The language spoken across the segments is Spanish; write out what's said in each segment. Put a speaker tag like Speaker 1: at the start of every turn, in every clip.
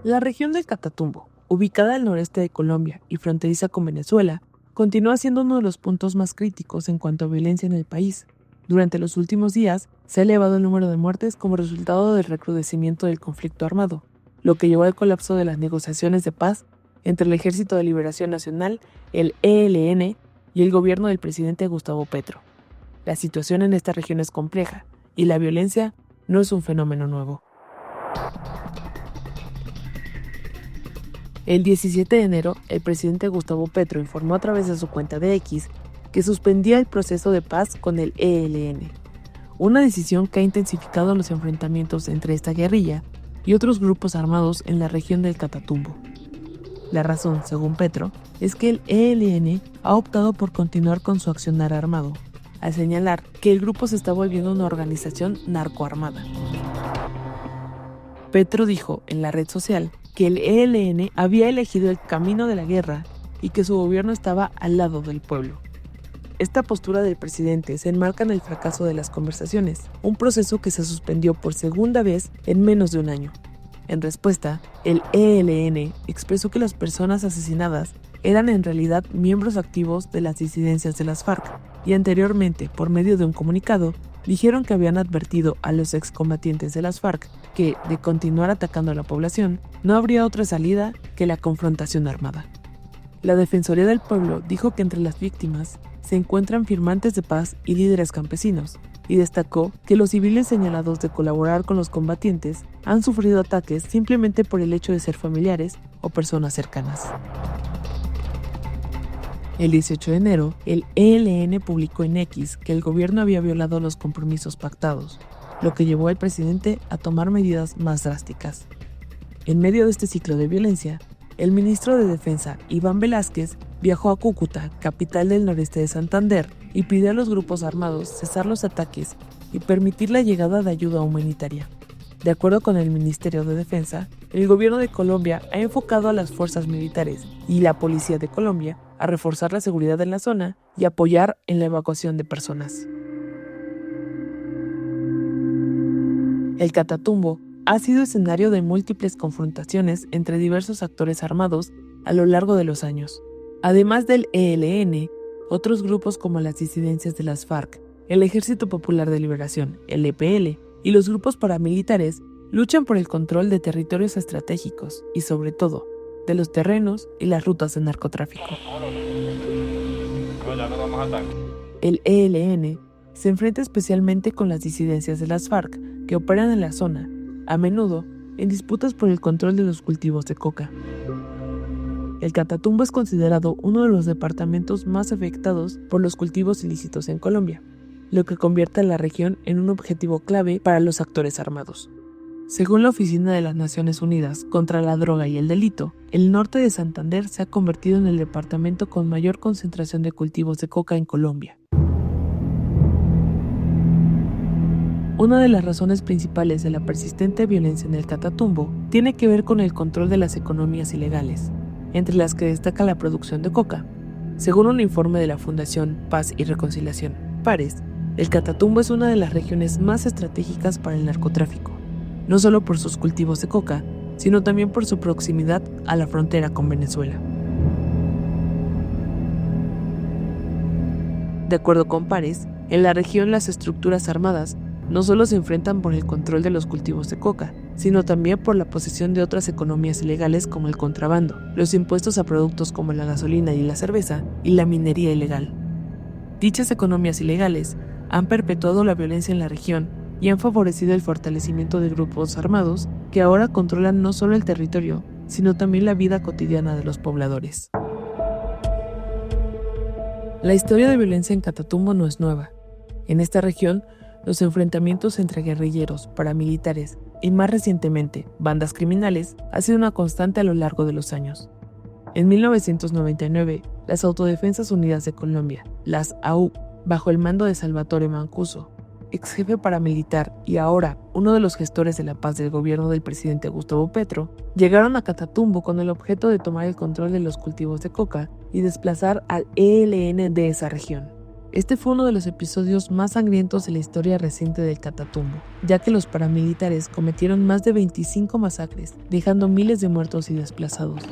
Speaker 1: La región del Catatumbo, ubicada al noreste de Colombia y fronteriza con Venezuela, continúa siendo uno de los puntos más críticos en cuanto a violencia en el país. Durante los últimos días, se ha elevado el número de muertes como resultado del recrudecimiento del conflicto armado, lo que llevó al colapso de las negociaciones de paz entre el Ejército de Liberación Nacional, el ELN, y el gobierno del presidente Gustavo Petro. La situación en esta región es compleja, y la violencia no es un fenómeno nuevo. El 17 de enero, el presidente Gustavo Petro informó a través de su cuenta de X que suspendía el proceso de paz con el ELN, una decisión que ha intensificado los enfrentamientos entre esta guerrilla y otros grupos armados en la región del Catatumbo. La razón, según Petro, es que el ELN ha optado por continuar con su accionar armado, al señalar que el grupo se está volviendo una organización narcoarmada. Petro dijo en la red social que el ELN había elegido el camino de la guerra y que su gobierno estaba al lado del pueblo. Esta postura del presidente se enmarca en el fracaso de las conversaciones, un proceso que se suspendió por segunda vez en menos de un año. En respuesta, el ELN expresó que las personas asesinadas eran en realidad miembros activos de las disidencias de las FARC y anteriormente, por medio de un comunicado, dijeron que habían advertido a los excombatientes de las FARC que, de continuar atacando a la población, no habría otra salida que la confrontación armada. La Defensoría del Pueblo dijo que entre las víctimas se encuentran firmantes de paz y líderes campesinos, y destacó que los civiles señalados de colaborar con los combatientes han sufrido ataques simplemente por el hecho de ser familiares o personas cercanas. El 18 de enero, el ELN publicó en X que el gobierno había violado los compromisos pactados, lo que llevó al presidente a tomar medidas más drásticas. En medio de este ciclo de violencia, el ministro de Defensa, Iván Velázquez, viajó a Cúcuta, capital del noreste de Santander, y pidió a los grupos armados cesar los ataques y permitir la llegada de ayuda humanitaria. De acuerdo con el Ministerio de Defensa, el gobierno de Colombia ha enfocado a las fuerzas militares y la Policía de Colombia a reforzar la seguridad en la zona y apoyar en la evacuación de personas. El Catatumbo ha sido escenario de múltiples confrontaciones entre diversos actores armados a lo largo de los años. Además del ELN, otros grupos como las disidencias de las FARC, el Ejército Popular de Liberación, el EPL, y los grupos paramilitares luchan por el control de territorios estratégicos y, sobre todo, de los terrenos y las rutas de narcotráfico. El ELN se enfrenta especialmente con las disidencias de las FARC que operan en la zona, a menudo en disputas por el control de los cultivos de coca. El Catatumbo es considerado uno de los departamentos más afectados por los cultivos ilícitos en Colombia, lo que convierte a la región en un objetivo clave para los actores armados. Según la Oficina de las Naciones Unidas contra la Droga y el Delito, el norte de Santander se ha convertido en el departamento con mayor concentración de cultivos de coca en Colombia. Una de las razones principales de la persistente violencia en el Catatumbo tiene que ver con el control de las economías ilegales, entre las que destaca la producción de coca. Según un informe de la Fundación Paz y Reconciliación, PARES, el Catatumbo es una de las regiones más estratégicas para el narcotráfico, no solo por sus cultivos de coca, sino también por su proximidad a la frontera con Venezuela. De acuerdo con PARES, en la región las estructuras armadas no solo se enfrentan por el control de los cultivos de coca, sino también por la posesión de otras economías ilegales como el contrabando, los impuestos a productos como la gasolina y la cerveza, y la minería ilegal. Dichas economías ilegales han perpetuado la violencia en la región y han favorecido el fortalecimiento de grupos armados que ahora controlan no solo el territorio, sino también la vida cotidiana de los pobladores. La historia de violencia en Catatumbo no es nueva. En esta región, los enfrentamientos entre guerrilleros, paramilitares y, más recientemente, bandas criminales ha sido una constante a lo largo de los años. En 1999, las Autodefensas Unidas de Colombia, las AU, bajo el mando de Salvatore Mancuso, ex jefe paramilitar y ahora uno de los gestores de la paz del gobierno del presidente Gustavo Petro, llegaron a Catatumbo con el objeto de tomar el control de los cultivos de coca y desplazar al ELN de esa región. Este fue uno de los episodios más sangrientos de la historia reciente del Catatumbo, ya que los paramilitares cometieron más de 25 masacres, dejando miles de muertos y desplazados.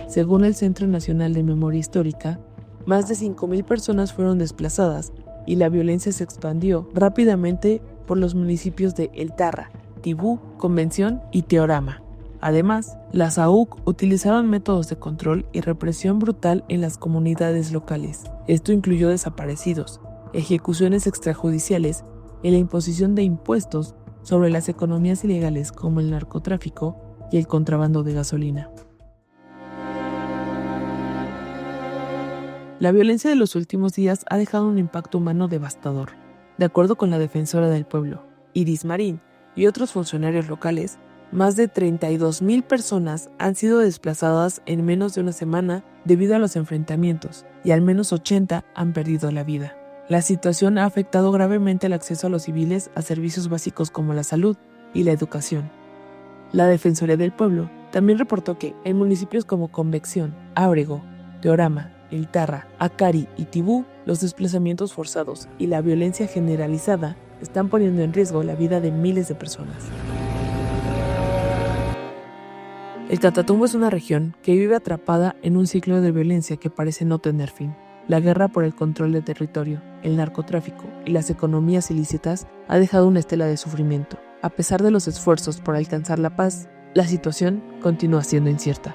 Speaker 1: Según el Centro Nacional de Memoria Histórica, más de 5.000 personas fueron desplazadas y la violencia se expandió rápidamente por los municipios de El Tarra, Tibú, Convención y Teorama. Además, las AUC utilizaron métodos de control y represión brutal en las comunidades locales. Esto incluyó desaparecidos, ejecuciones extrajudiciales y la imposición de impuestos sobre las economías ilegales como el narcotráfico y el contrabando de gasolina. La violencia de los últimos días ha dejado un impacto humano devastador. De acuerdo con la defensora del pueblo, Iris Marín, y otros funcionarios locales, más de 32,000 personas han sido desplazadas en menos de una semana debido a los enfrentamientos, y al menos 80 han perdido la vida. La situación ha afectado gravemente el acceso a los civiles a servicios básicos como la salud y la educación. La Defensoría del Pueblo también reportó que en municipios como Convención, Ábrego, Teorama, El Tarra, Acari y Tibú, los desplazamientos forzados y la violencia generalizada están poniendo en riesgo la vida de miles de personas. El Catatumbo es una región que vive atrapada en un ciclo de violencia que parece no tener fin. La guerra por el control del territorio, el narcotráfico y las economías ilícitas ha dejado una estela de sufrimiento. A pesar de los esfuerzos por alcanzar la paz, la situación continúa siendo incierta.